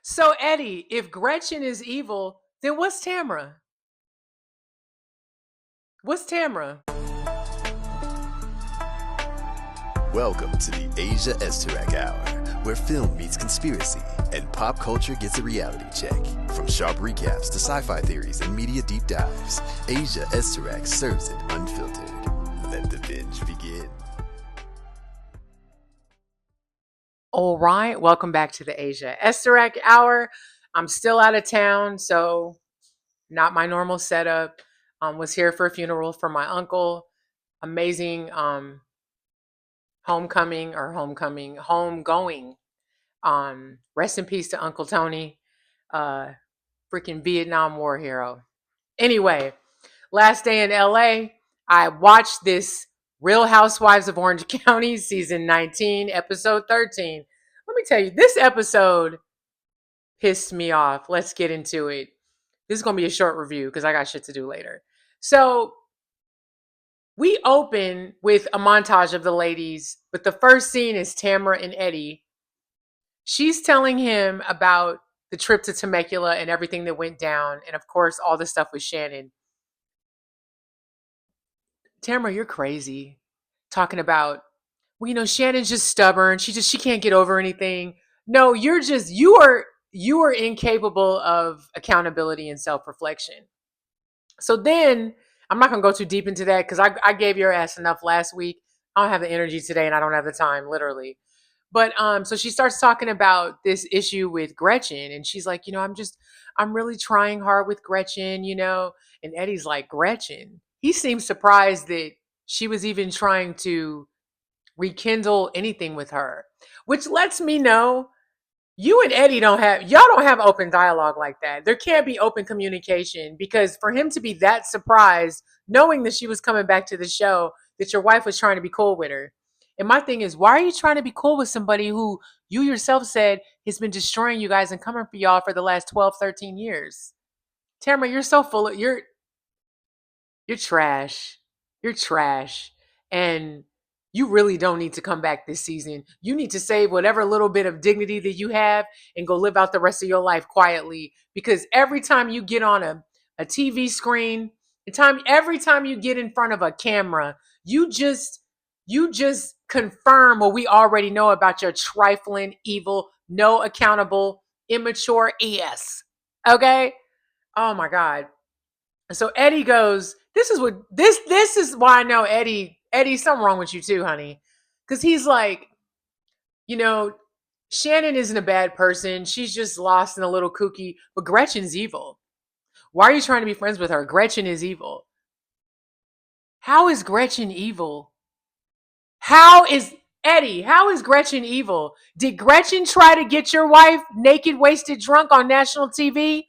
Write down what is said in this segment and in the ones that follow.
So, Eddie, if Gretchen is evil, then what's Tamra? What's Tamra? Welcome to the Asia Esterak Hour, where film meets conspiracy and pop culture gets a reality check. From sharp recaps to sci-fi theories and media deep dives, Asia Esterak serves it unfiltered. Let the binge begin. All right, welcome back to the Asia Esterak Hour. I'm still out of town, so not my normal setup. Was here for a funeral for my uncle. Amazing homegoing. Rest in peace to Uncle Tony, freaking Vietnam War hero. Anyway, last day in LA, I watched this Real Housewives of Orange County season 19, episode 13. Let me tell you, this episode pissed me off. Let's get into it. This is going to be a short review because I got shit to do later. So, we open with a montage of the ladies, but the first scene is Tamara and Eddie. She's telling him about the trip to Temecula and everything that went down, and of course, all the stuff with Shannon. Tamara, you're crazy. Talking about, well, Shannon's just stubborn. She can't get over anything. No, you are incapable of accountability and self-reflection. So then I'm not gonna go too deep into that because I gave your ass enough last week. I don't have the energy today and I don't have the time, literally. But so she starts talking about this issue with Gretchen, and she's like, I'm really trying hard with Gretchen, and Eddie's like, Gretchen. He seems surprised that she was even trying to rekindle anything with her, which lets me know you and Eddie y'all don't have open dialogue like that. There can't be open communication because for him to be that surprised, knowing that she was coming back to the show, that your wife was trying to be cool with her. And my thing is, why are you trying to be cool with somebody who you yourself said has been destroying you guys and coming for y'all for the last 12, 13 years? Tamara, you're so full of, you're trash. You're trash. And you really don't need to come back this season. You need to save whatever little bit of dignity that you have and go live out the rest of your life quietly. Because every time you get on a TV screen, every time you get in front of a camera, you just confirm what we already know about your trifling, evil, no accountable, immature ass. Okay? Oh my God. So Eddie goes, this is why I know Eddie, something wrong with you too, honey. Cause he's like, you know, Shannon isn't a bad person. She's just lost and a little kooky, but Gretchen's evil. Why are you trying to be friends with her? Gretchen is evil. How is Gretchen evil? How is Gretchen evil? Did Gretchen try to get your wife naked, wasted, drunk on national TV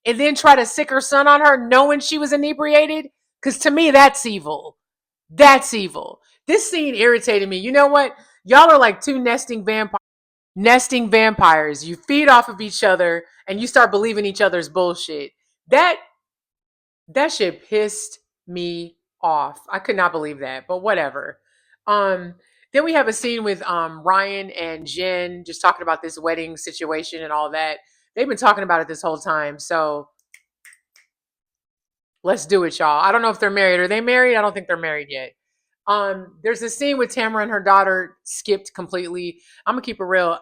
and then try to sick her son on her knowing she was inebriated? Because to me, that's evil. That's evil. This scene irritated me. You know what? Y'all are like two nesting vampires. You feed off of each other and you start believing each other's bullshit. That that shit pissed me off. I could not believe that, but whatever. Um, then we have a scene with Ryan and Jen just talking about this wedding situation and all that. They've been talking about it this whole time. So let's do it, y'all. I don't know if they're married. Are they married? I don't think they're married yet. There's a scene with Tamara and her daughter skipped completely. I'm gonna keep it real.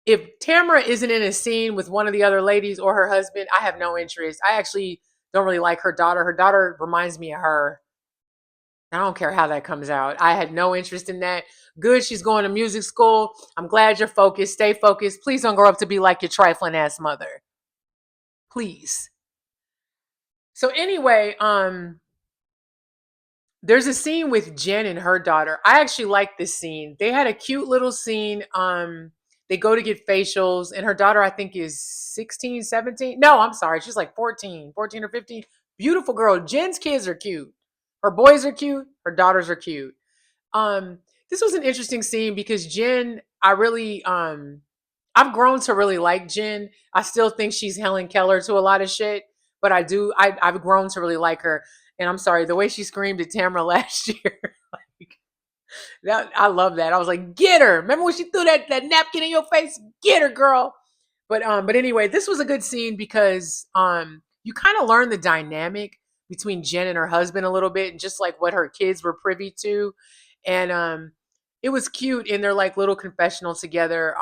If Tamara isn't in a scene with one of the other ladies or her husband, I have no interest. I actually don't really like her daughter. Her daughter reminds me of her. I don't care how that comes out. I had no interest in that. Good, she's going to music school. I'm glad you're focused. Stay focused. Please don't grow up to be like your trifling ass mother. Please. So anyway, there's a scene with Jen and her daughter. I actually like this scene. They had a cute little scene. They go to get facials, and her daughter, I think, is 16, 17. No, I'm sorry. She's like 14 or 15. Beautiful girl. Jen's kids are cute. Her boys are cute. Her daughters are cute. Um, this was an interesting scene because Jen, I've grown to really like Jen. I still think she's Helen Keller to a lot of shit, but I've grown to really like her. And I'm sorry, the way she screamed at Tamara last year, like that, I love that. I was like, get her. Remember when she threw that napkin in your face? Get her, girl. But anyway, this was a good scene because you kind of learn the dynamic between Jen and her husband a little bit, and just like what her kids were privy to, and it was cute in their like little confessional together.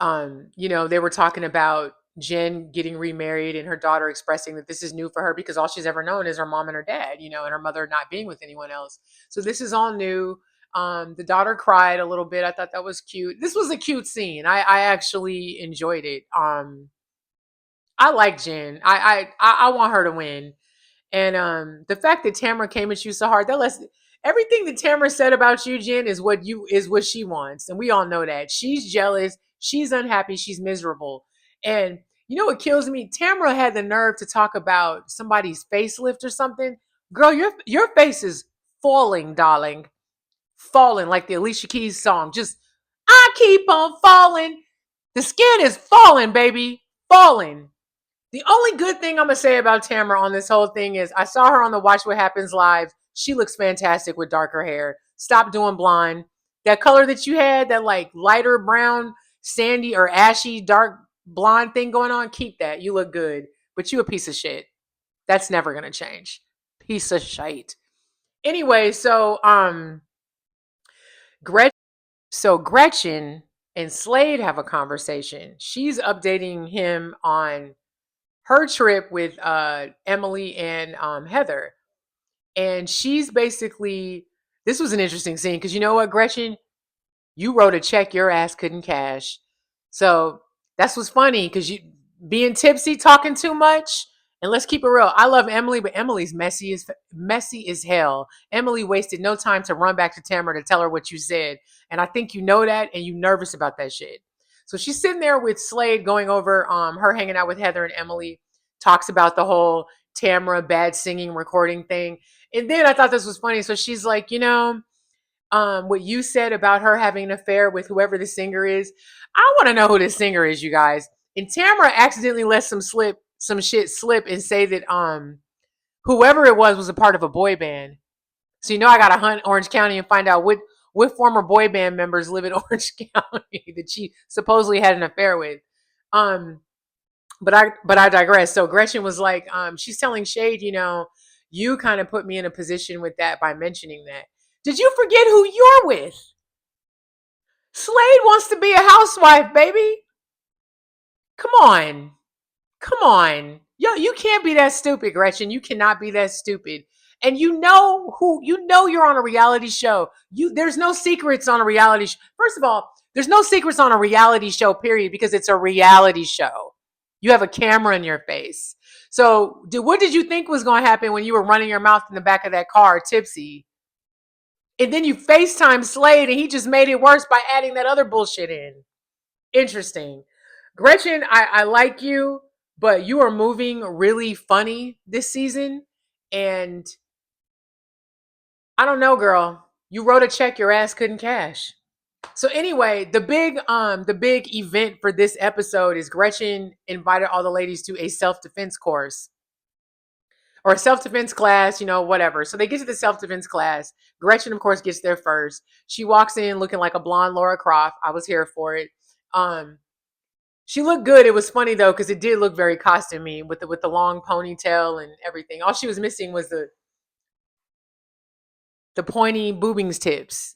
They were talking about Jen getting remarried and her daughter expressing that this is new for her because all she's ever known is her mom and her dad, and her mother not being with anyone else. So this is all new. The daughter cried a little bit. I thought that was cute. This was a cute scene. I actually enjoyed it. I like Jen. I want her to win. And the fact that Tamara came at you so hard, that lets everything that Tamara said about you, Jen, is what she wants. And we all know that. She's jealous, she's unhappy, she's miserable. And you know what kills me? Tamara had the nerve to talk about somebody's facelift or something. Girl, your face is falling, darling. Falling like the Alicia Keys song. Just I keep on falling. The skin is falling, baby. Falling. The only good thing I'm gonna say about Tamara on this whole thing is I saw her on the Watch What Happens live. She looks fantastic with darker hair. Stop doing blonde. That color that you had, that like lighter brown, sandy or ashy, dark blonde thing going on, keep that. You look good. But you a piece of shit. That's never gonna change. Piece of shite. Anyway, Gretchen, Gretchen and Slade have a conversation. She's updating him on her trip with Emily and Heather. And she's basically, this was an interesting scene because you know what, Gretchen? You wrote a check your ass couldn't cash. So that's what's funny because you being tipsy, talking too much. And let's keep it real. I love Emily, but Emily's messy as hell. Emily wasted no time to run back to Tamara to tell her what you said. And I think you know that and you nervous about that shit. So she's sitting there with Slade going over her hanging out with Heather and Emily, talks about the whole Tamara bad singing recording thing. And then I thought this was funny. So she's like, what you said about her having an affair with whoever the singer is. I want to know who the singer is, you guys. And Tamara accidentally let some shit slip and say that whoever it was a part of a boy band. So I gotta hunt Orange County and find out what former boy band members live in Orange County that she supposedly had an affair with. But I digress. So Gretchen was like, she's telling Shade, you kind of put me in a position with that by mentioning that. Did you forget who you're with? Slade wants to be a housewife, baby. Come on. Come on. Yo, you can't be that stupid, Gretchen. You cannot be that stupid. And you're on a reality show. There's no secrets on a reality show. First of all, there's no secrets on a reality show, period, because it's a reality show. You have a camera in your face. So what did you think was going to happen when you were running your mouth in the back of that car tipsy? And then you FaceTime Slade and he just made it worse by adding that other bullshit in. Interesting. Gretchen, I like you, but you are moving really funny this season. And I don't know, girl. You wrote a check your ass couldn't cash. So anyway, the big event for this episode is Gretchen invited all the ladies to a self-defense course. Or a self-defense class, whatever. So they get to the self-defense class. Gretchen, of course, gets there first. She walks in looking like a blonde Laura Croft. I was here for it. She looked good. It was funny though, because it did look very costumey with the long ponytail and everything. All she was missing was the pointy boobings tips.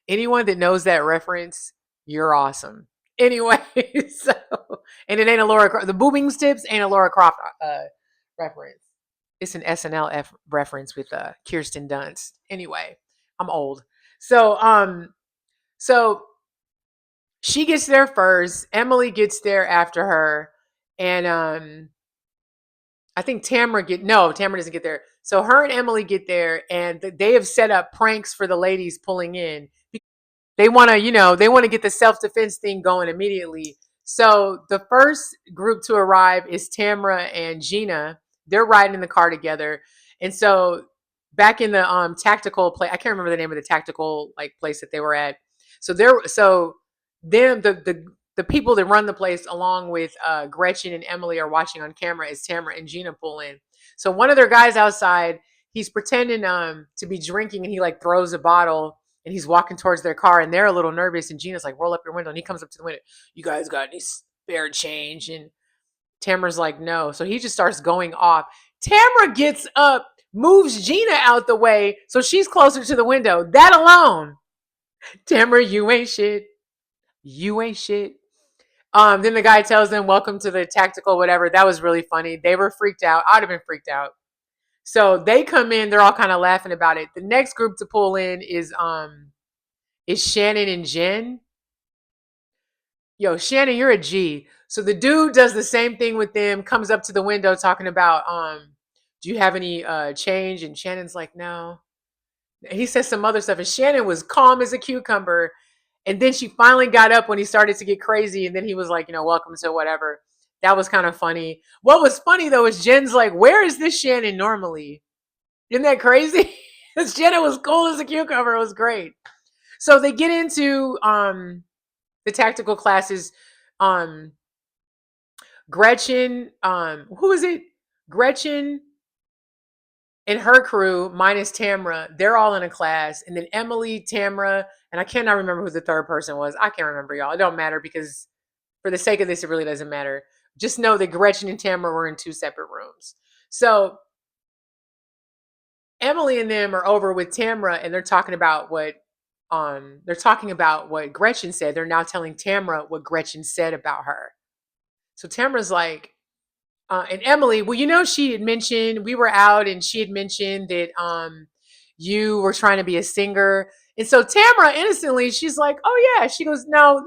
Anyone that knows that reference, you're awesome. Anyway, and it ain't a Laura. The boobings tips ain't a Laura Croft reference. It's an SNL reference with Kirsten Dunst. Anyway, I'm old. So she gets there first. Emily gets there after her, and I think Tamara doesn't get there. So her and Emily get there, and they have set up pranks for the ladies pulling in. They want to get the self-defense thing going immediately. So the first group to arrive is Tamara and Gina. They're riding in the car together. And so back in the tactical place, I can't remember the name of the tactical place that they were at. So the people that run the place along with Gretchen and Emily are watching on camera as Tamara and Gina pull in. So one of their guys outside, he's pretending to be drinking and he throws a bottle and he's walking towards their car, and they're a little nervous. And Gina's like, roll up your window. And he comes up to the window. You guys got any spare change? And Tamara's like, no. So he just starts going off. Tamara gets up, moves Gina out the way so she's closer to the window. That alone. Tamara, you ain't shit. You ain't shit. Then the guy tells them, welcome to the tactical whatever. That was really funny. They were freaked out. I'd have been freaked out. So they come in, they're all kind of laughing about it. The next group to pull in is Shannon and Jen. Yo, Shannon, you're a G. So the dude does the same thing with them, comes up to the window talking about, do you have any change? And Shannon's like, no. And he says some other stuff. And Shannon was calm as a cucumber. And then she finally got up when he started to get crazy. And then he was like, welcome to whatever. That was kind of funny. What was funny, though, is Jen's like, where is this Shannon normally? Isn't that crazy? This Shannon was cool as a cucumber. It was great. So they get into the tactical classes. Gretchen, who is it? Gretchen and her crew, minus Tamara, they're all in a class. And then Emily, Tamara, and I cannot remember who the third person was. I can't remember, y'all. It don't matter because for the sake of this, it really doesn't matter. Just know that Gretchen and Tamara were in 2 separate rooms. So Emily and them are over with Tamara, and they're talking about what Gretchen said. They're now telling Tamara what Gretchen said about her. So Tamara's like, and Emily, well, she had mentioned, we were out and she had mentioned that you were trying to be a singer. And so Tamara innocently, she's like, oh yeah. She goes, no,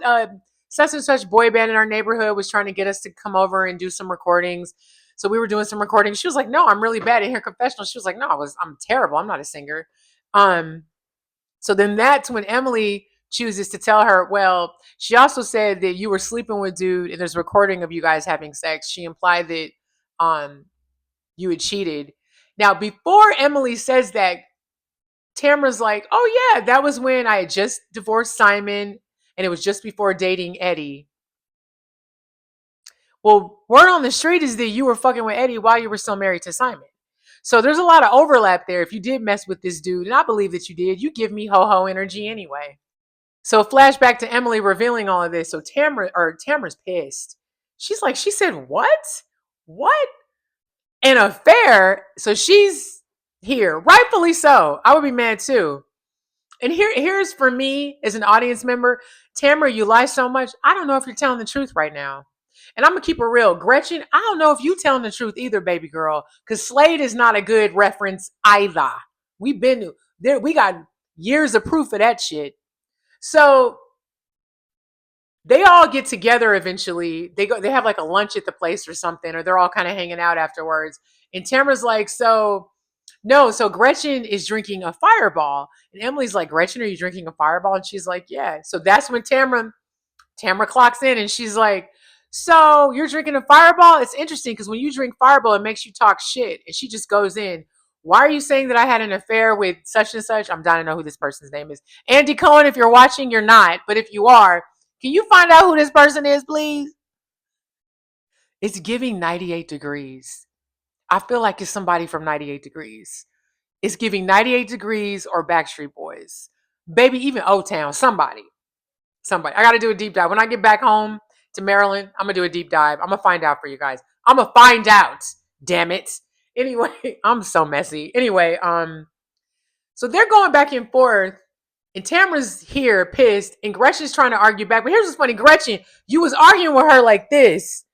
such and such boy band in our neighborhood was trying to get us to come over and do some recordings. So we were doing some recordings. She was like, no, I'm really bad at her confessional. She was like, no, I'm terrible. I'm not a singer. So then that's when Emily chooses to tell her, well, she also said that you were sleeping with dude and there's a recording of you guys having sex. She implied that you had cheated. Now, before Emily says that, Tamara's like, oh yeah, that was when I had just divorced Simon and it was just before dating Eddie. Well, word on the street is that you were fucking with Eddie while you were still married to Simon. So there's a lot of overlap there. If you did mess with this dude, and I believe that you did, you give me ho-ho energy anyway. So flashback to Emily revealing all of this. So Tamara's pissed. She's like, she said, what? What? An affair? So she's here. Rightfully so. I would be mad too. And here's for me as an audience member, Tamara, you lie so much. I don't know if you're telling the truth right now. And I'm going to keep it real. Gretchen, I don't know if you telling the truth either, baby girl, because Slade is not a good reference either. We've been there. We got years of proof of that shit. So they all get together eventually. They have like a lunch at the place or something, or they're all kind of hanging out afterwards. And Tamara's like, so Gretchen is drinking a Fireball. And Emily's like, Gretchen, are you drinking a Fireball? And she's like, yeah. So that's when Tamara clocks in and she's like, so you're drinking a Fireball? It's interesting because when you drink Fireball, it makes you talk shit. And she just goes in. Why are you saying that I had an affair with such and such? I'm dying to know who this person's name is. Andy Cohen, if you're watching, you're not. But if you are, can you find out who this person is, please? It's giving 98 Degrees. I feel like it's somebody from 98 Degrees. It's giving 98 Degrees or Backstreet Boys. Baby, even O-Town. Somebody. I got to do a deep dive. When I get back home to Maryland, I'm going to do a deep dive. I'm going to find out for you guys. I'm going to find out. Damn it. Anyway, I'm so messy. Anyway, so they're going back and forth, and Tamara's here pissed, and Gretchen's trying to argue back. But here's what's funny. Gretchen, you was arguing with her like this.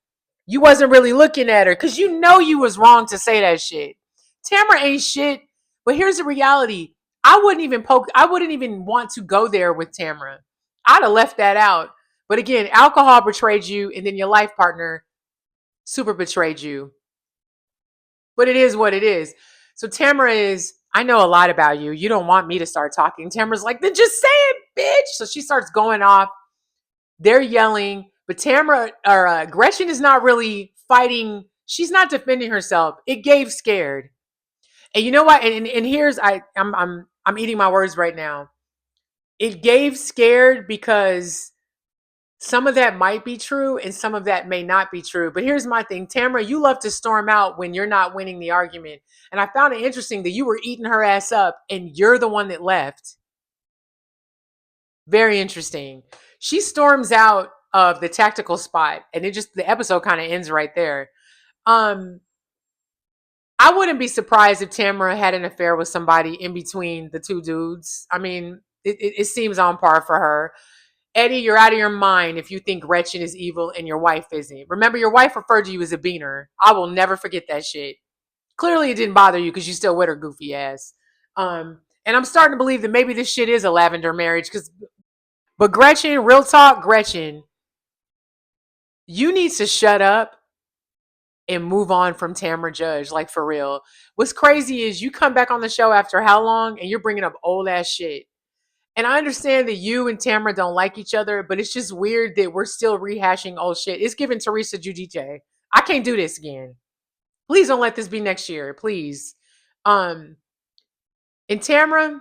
You wasn't really looking at her because you know you was wrong to say that shit. Tamara ain't shit. But here's the reality. I wouldn't even want to go there with Tamara. I'd have left that out. But again, alcohol betrayed you, and then your life partner super betrayed you. But it is what it is. So Tamara is, I know a lot about you. You don't want me to start talking. Tamara's like, then just say it, bitch. So she starts going off. They're yelling. But Gretchen is not really fighting. She's not defending herself. It gave scared. And you know what? And here's, I'm eating my words right now. It gave scared because some of that might be true and some of that may not be true. But here's my thing. Tamara, you love to storm out when you're not winning the argument. And I found it interesting that you were eating her ass up and you're the one that left. Very interesting. She storms out of the tactical spot, and the episode kind of ends right there. Um, I wouldn't be surprised if Tamara had an affair with somebody in between the two dudes. I mean, it seems on par for her. Eddie, you're out of your mind if you think Gretchen is evil and your wife isn't. Remember, your wife referred to you as a beaner. I will never forget that shit. Clearly, it didn't bother you because you still with her goofy ass. And I'm starting to believe that maybe this shit is a lavender marriage. But Gretchen, real talk, Gretchen, you need to shut up and move on from Tamra Judge, like for real. What's crazy is you come back on the show after how long and you're bringing up old ass shit. And I understand that you and Tamra don't like each other, but it's just weird that we're still rehashing old shit. It's giving Teresa Giudice. I can't do this again. Please don't let this be next year, please. And Tamra,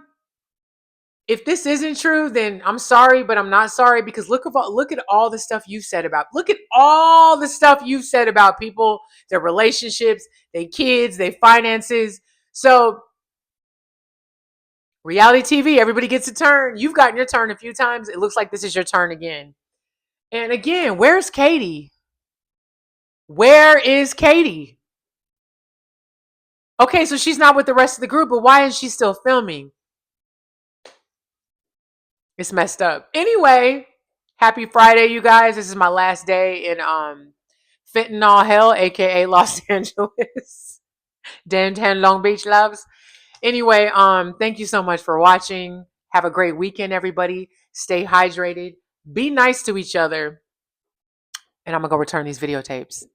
if this isn't true, then I'm sorry, but I'm not sorry because look at all the stuff you've said about. Look at all the stuff you've said about people, their relationships, their kids, their finances. So reality TV, everybody gets a turn. You've gotten your turn a few times. It looks like this is your turn again. And again, where's Katie? Where is Katie? Okay, so she's not with the rest of the group, but why is she still filming? It's messed up. Anyway, happy Friday, you guys. This is my last day in fentanyl hell, aka Los Angeles. Downtown Long Beach loves. Anyway, thank you so much for watching. Have a great weekend, everybody. Stay hydrated. Be nice to each other. And I'm gonna go return these videotapes.